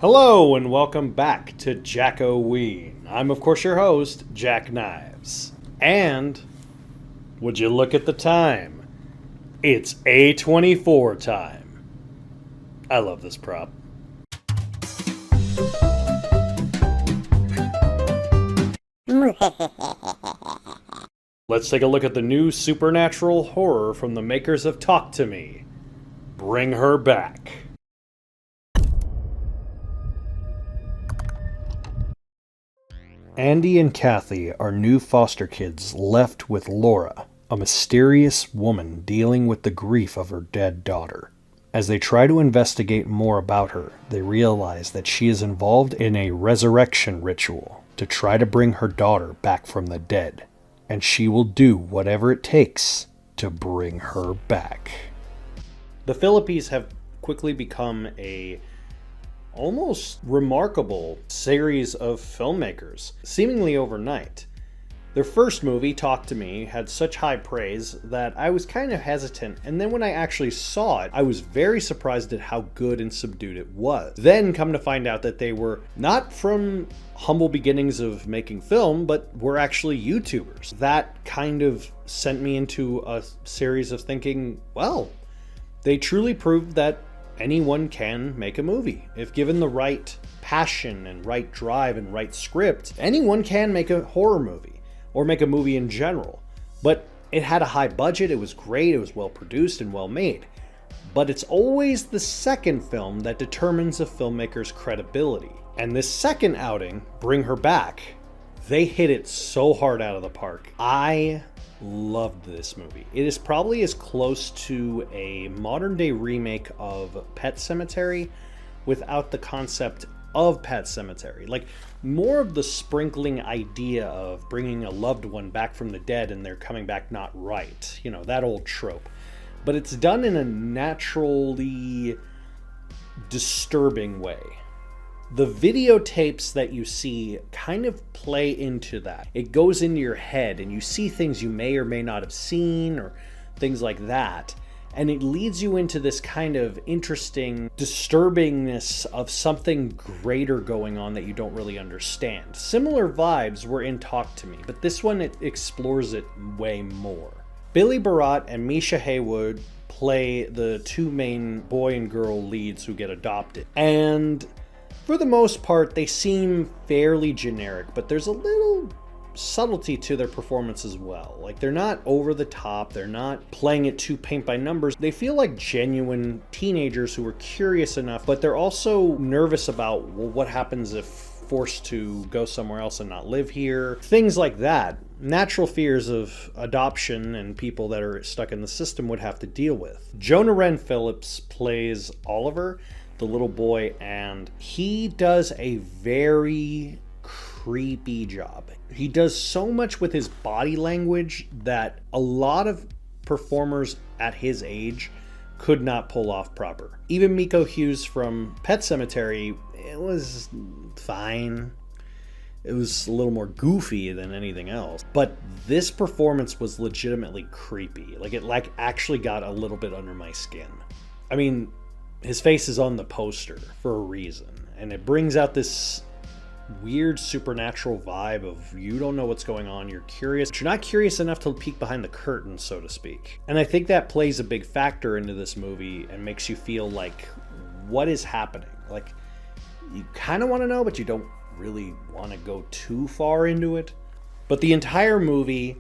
Hello and welcome back to Jack-O-Ween. I'm of course your host, Jack Knives. And would you look at the time? It's A24 time. I love this prop. Let's take a look at the new supernatural horror from the makers of Talk to Me. Bring Her Back. Andy and Kathy are new foster kids left with Laura, a mysterious woman dealing with the grief of her dead daughter. As they try to investigate more about her, they realize that she is involved in a resurrection ritual to try to bring her daughter back from the dead, and she will do whatever it takes to bring her back. The Philippines have quickly become a almost remarkable series of filmmakers, seemingly overnight. Their first movie, Talk to Me, had such high praise that I was kind of hesitant, and then when I actually saw it, I was very surprised at how good and subdued it was. Then come to find out that they were not from humble beginnings of making film, but were actually YouTubers. That kind of sent me into a series of thinking, well, they truly proved that anyone can make a movie. If given the right passion and right drive and right script, anyone can make a horror movie or make a movie in general. But it had a high budget, it was great, it was well produced and well made. But it's always the second film that determines a filmmaker's credibility. And this second outing, Bring Her Back, they hit it so hard out of the park. I loved this movie. It is probably as close to a modern day remake of Pet Sematary without the concept of Pet Sematary. Like, more of the sprinkling idea of bringing a loved one back from the dead and they're coming back not right. You know, that old trope. But it's done in a naturally disturbing way. The videotapes that you see kind of play into that. It goes into your head and you see things you may or may not have seen or things like that. And it leads you into this kind of interesting disturbingness of something greater going on that you don't really understand. Similar vibes were in Talk to Me, but this one, it explores it way more. Billy Barat and Misha Haywood play the two main boy and girl leads who get adopted. And for the most part, they seem fairly generic, but there's a little subtlety to their performance as well. Like, they're not over the top, they're not playing it too paint by numbers. They feel like genuine teenagers who are curious enough, but they're also nervous about, well, what happens if forced to go somewhere else and not live here? Things like that. Natural fears of adoption and people that are stuck in the system would have to deal with. Jonah Wren Phillips plays Oliver, the little boy, and he does a very creepy job. He does so much with his body language that a lot of performers at his age could not pull off proper. Even Miko Hughes from Pet Sematary, it was fine. It was a little more goofy than anything else. But this performance was legitimately creepy. Like, it actually got a little bit under my skin. I mean, his face is on the poster for a reason, and it brings out this weird supernatural vibe of you don't know what's going on, you're curious, but you're not curious enough to peek behind the curtain, so to speak. And I think that plays a big factor into this movie and makes you feel like, what is happening? Like, you kind of want to know, but you don't really want to go too far into it. But the entire movie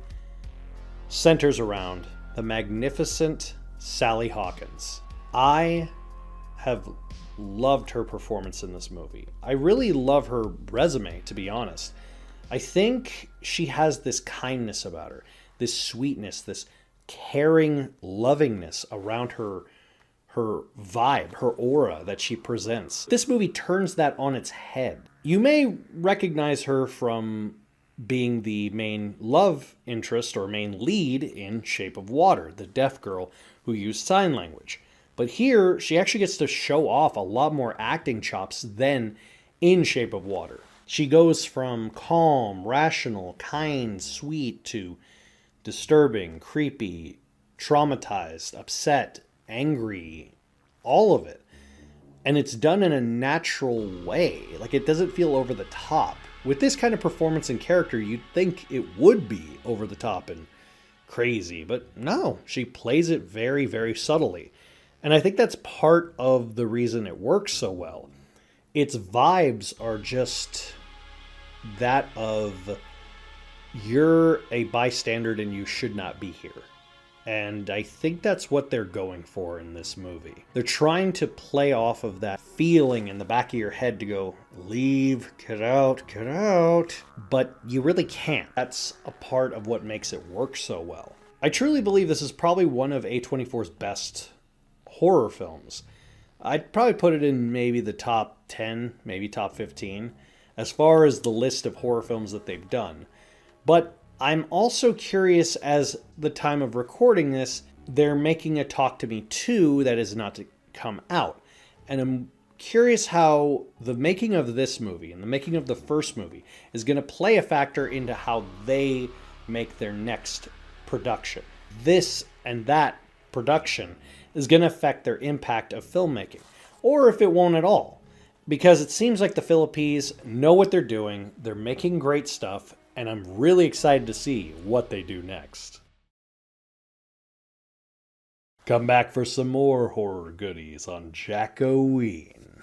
centers around the magnificent Sally Hawkins. I have loved her performance in this movie. I really love her resume, to be honest. I think she has this kindness about her, this sweetness, this caring lovingness around her vibe, her aura that she presents. This movie turns that on its head. You may recognize her from being the main love interest or main lead in Shape of Water, the deaf girl who used sign language. But here, she actually gets to show off a lot more acting chops than in Shape of Water. She goes from calm, rational, kind, sweet to disturbing, creepy, traumatized, upset, angry, all of it. And it's done in a natural way. Like, it doesn't feel over the top. With this kind of performance and character, you'd think it would be over the top and crazy, but no, she plays it very, very subtly. And I think that's part of the reason it works so well. Its vibes are just that of, you're a bystander and you should not be here. And I think that's what they're going for in this movie. They're trying to play off of that feeling in the back of your head to go, leave, get out, get out. But you really can't. That's a part of what makes it work so well. I truly believe this is probably one of A24's best horror films. I'd probably put it in maybe the top 10, maybe top 15, as far as the list of horror films that they've done. But I'm also curious, as the time of recording this, they're making a Talk to Me 2 that is not to come out. And I'm curious how the making of this movie and the making of the first movie is going to play a factor into how they make their next production. This and that production is going to affect their impact of filmmaking, or if it won't at all. Because it seems like the Philippines know what they're doing, they're making great stuff, and I'm really excited to see what they do next. Come back for some more horror goodies on Jack-O-Ween.